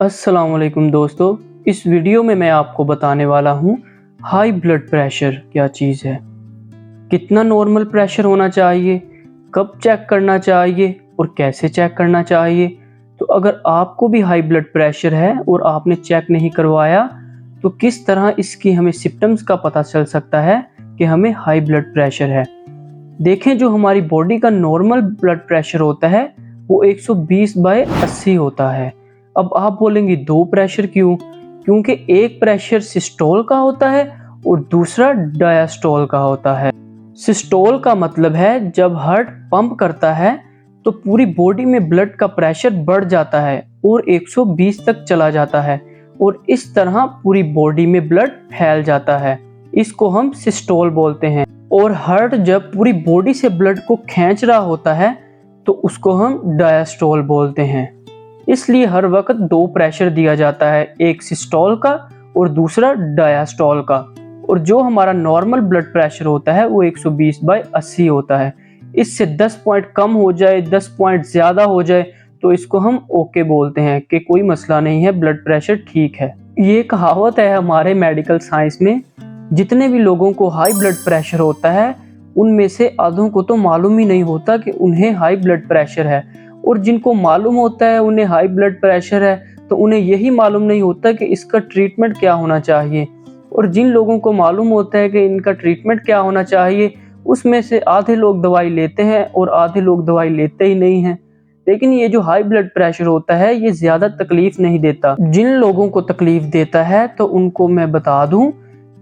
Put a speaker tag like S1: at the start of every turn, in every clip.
S1: अस्सलाम वालेकुम दोस्तों, इस वीडियो में मैं आपको बताने वाला हूँ हाई ब्लड प्रेशर क्या चीज़ है, कितना नॉर्मल प्रेशर होना चाहिए, कब चेक करना चाहिए और कैसे चेक करना चाहिए। तो अगर आपको भी हाई ब्लड प्रेशर है और आपने चेक नहीं करवाया तो किस तरह इसकी हमें सिम्टम्स का पता चल सकता है कि हमें हाई ब्लड प्रेशर है। देखें, जो हमारी बॉडी का नॉर्मल ब्लड प्रेशर होता है वो 120/80 होता है। अब आप बोलेंगे दो प्रेशर क्यों? क्योंकि एक प्रेशर सिस्टोल का होता है और दूसरा डायस्टोल का होता है। सिस्टोल का मतलब है जब हार्ट पंप करता है तो पूरी बॉडी में ब्लड का प्रेशर बढ़ जाता है और 120 तक चला जाता है और इस तरह पूरी बॉडी में ब्लड फैल जाता है। इसको हम सिस्टोल बोलते हैं। और हार्ट जब पूरी बॉडी से ब्लड को खींच रहा होता है तो उसको हम डायस्टोल बोलते हैं। इसलिए हर वक्त दो प्रेशर दिया जाता है, एक सिस्टोल का और दूसरा डायस्टोल का। और जो हमारा नॉर्मल ब्लड प्रेशर होता है वो 120/80 होता है। इससे 10 पॉइंट कम हो जाए, 10 पॉइंट ज़्यादा हो जाए तो इसको हम ओके बोलते हैं कि कोई मसला नहीं है, ब्लड प्रेशर ठीक है। ये कहावत है हमारे मेडिकल साइंस में, जितने भी लोगों को हाई ब्लड प्रेशर होता है उनमें से आधों को तो मालूम ही नहीं होता कि उन्हें हाई ब्लड प्रेशर है, और जिनको मालूम होता है उन्हें हाई ब्लड प्रेशर है तो उन्हें यही मालूम नहीं होता कि इसका ट्रीटमेंट क्या होना चाहिए। और जिन लोगों को मालूम होता है कि इनका ट्रीटमेंट क्या होना चाहिए उसमें से आधे लोग दवाई लेते हैं और आधे लोग दवाई लेते ही नहीं हैं। लेकिन ये जो हाई ब्लड प्रेशर होता है ये ज़्यादा तकलीफ नहीं देता। जिन लोगों को तकलीफ देता है तो उनको मैं बता दूं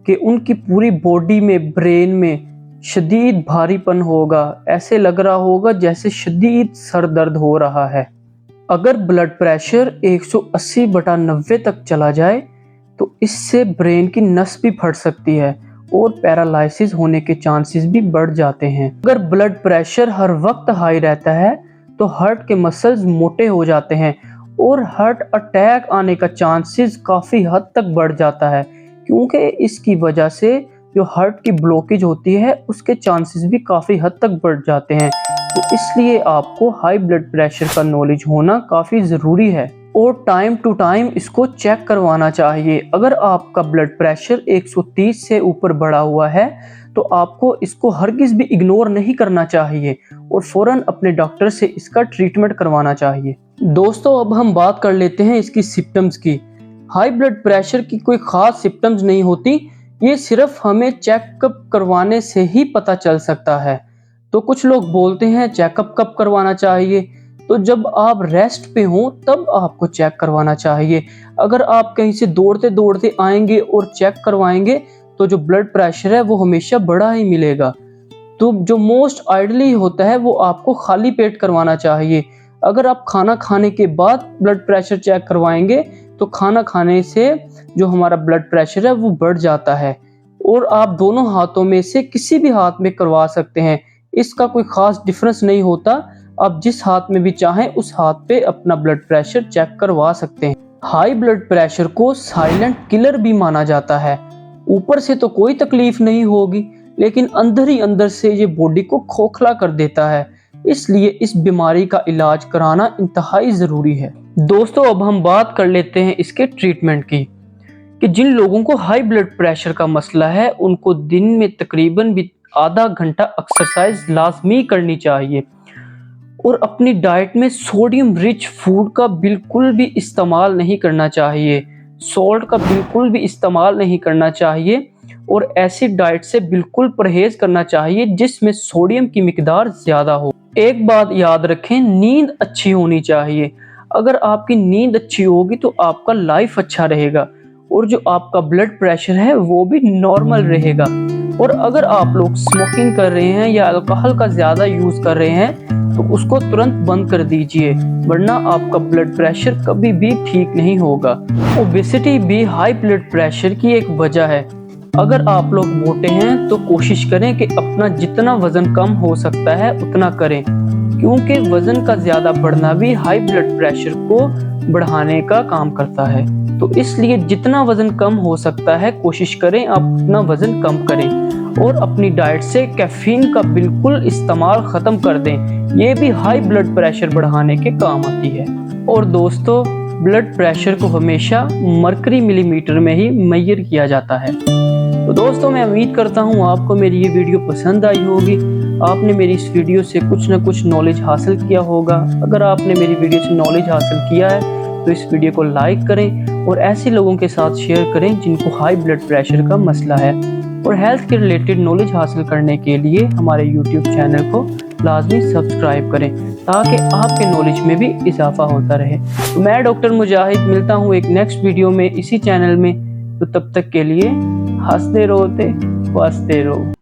S1: कि उनकी पूरी बॉडी में, ब्रेन में शदीद भारीपन होगा, ऐसे लग रहा होगा जैसे शदीद सर दर्द हो रहा है। अगर ब्लड प्रेशर 180/90 तक चला जाए तो इससे ब्रेन की नस भी फट सकती है और पैरालिसिस होने के चांसेस भी बढ़ जाते हैं। अगर ब्लड प्रेशर हर वक्त हाई रहता है तो हार्ट के मसल्स मोटे हो जाते हैं और हार्ट अटैक आने का चांसेस काफ़ी हद तक बढ़ जाता है, क्योंकि इसकी वजह से जो हार्ट की ब्लॉकेज होती है उसके चांसेस भी काफ़ी हद तक बढ़ जाते हैं। तो इसलिए आपको हाई ब्लड प्रेशर का नॉलेज होना काफ़ी ज़रूरी है और टाइम टू टाइम इसको चेक करवाना चाहिए। अगर आपका ब्लड प्रेशर 130 से ऊपर बढ़ा हुआ है तो आपको इसको हरगिज़ भी इग्नोर नहीं करना चाहिए और फ़ौरन अपने डॉक्टर से इसका ट्रीटमेंट करवाना चाहिए। दोस्तों, अब हम बात कर लेते हैं इसकी सिम्टम्स की। हाई ब्लड प्रेशर की कोई ख़ास सिम्टम्स नहीं होती, ये सिर्फ हमें चेकअप करवाने से ही पता चल सकता है। तो कुछ लोग बोलते हैं चेकअप कब करवाना चाहिए? तो जब आप रेस्ट पे हो तब आपको चेक करवाना चाहिए। अगर आप कहीं से दौड़ते दौड़ते आएंगे और चेक करवाएंगे तो जो ब्लड प्रेशर है वो हमेशा बढ़ा ही मिलेगा। तो जो मोस्ट आइडली होता है वो आपको खाली पेट करवाना चाहिए। अगर आप खाना खाने के बाद ब्लड प्रेशर चेक करवाएंगे तो खाना खाने से जो हमारा ब्लड प्रेशर है वो बढ़ जाता है, और आप दोनों हाथों में से किसी भी हाथ में करवा सकते हैं। इसका कोई ख़ास डिफरेंस नहीं होता, आप जिस हाथ में भी चाहें उस हाथ पे अपना ब्लड प्रेशर चेक करवा सकते हैं। हाई ब्लड प्रेशर को साइलेंट किलर भी माना जाता है। ऊपर से तो कोई तकलीफ नहीं होगी लेकिन अंदर ही अंदर से ये बॉडी को खोखला कर देता है, इसलिए इस बीमारी का इलाज कराना इंतहाई ज़रूरी है। दोस्तों, अब हम बात कर लेते हैं इसके ट्रीटमेंट की, कि जिन लोगों को हाई ब्लड प्रेशर का मसला है उनको दिन में तकरीबन भी आधा घंटा एक्सरसाइज लाजमी करनी चाहिए और अपनी डाइट में सोडियम रिच फूड का बिल्कुल भी इस्तेमाल नहीं करना चाहिए, सॉल्ट का बिल्कुल भी इस्तेमाल नहीं करना चाहिए और ऐसी डाइट से बिल्कुल परहेज करना चाहिए जिसमें सोडियम की मिकदार ज़्यादा हो। एक बात याद रखें, नींद अच्छी होनी चाहिए। अगर आपकी नींद अच्छी होगी तो आपका लाइफ अच्छा रहेगा और जो आपका ब्लड प्रेशर है वो भी नॉर्मल रहेगा। और अगर आप लोग स्मोकिंग कर रहे हैं या अल्कोहल का ज़्यादा यूज़ कर रहे हैं तो उसको तुरंत बंद कर दीजिए, वरना आपका ब्लड प्रेशर कभी भी ठीक नहीं होगा। ओबेसिटी भी हाई ब्लड प्रेशर की एक वजह है। अगर आप लोग मोटे हैं तो कोशिश करें कि अपना जितना वज़न कम हो सकता है उतना करें, क्योंकि वज़न का ज़्यादा बढ़ना भी हाई ब्लड प्रेशर को बढ़ाने का काम करता है। तो इसलिए जितना वज़न कम हो सकता है कोशिश करें आप अपना वज़न कम करें और अपनी डाइट से कैफीन का बिल्कुल इस्तेमाल ख़त्म कर दें। ये भी हाई ब्लड प्रेशर बढ़ाने के काम आती है। और दोस्तों, ब्लड प्रेशर को हमेशा मरकरी मिलीमीटर में ही मेजर किया जाता है। तो दोस्तों, मैं उम्मीद करता हूँ आपको मेरी ये वीडियो पसंद आई होगी। आपने मेरी इस वीडियो से कुछ ना कुछ नॉलेज हासिल किया होगा। अगर आपने मेरी वीडियो से नॉलेज हासिल किया है तो इस वीडियो को लाइक करें और ऐसे लोगों के साथ शेयर करें जिनको हाई ब्लड प्रेशर का मसला है। और हेल्थ के रिलेटेड नॉलेज हासिल करने के लिए हमारे यूट्यूब चैनल को लाजमी सब्सक्राइब करें ताकि आपके नॉलेज में भी इजाफा होता रहे। तो मैं डॉक्टर मुजाहिद मिलता हूँ एक नेक्स्ट वीडियो में इसी चैनल में। तो तब तक के लिए हंसते रोते वास्ते रहो।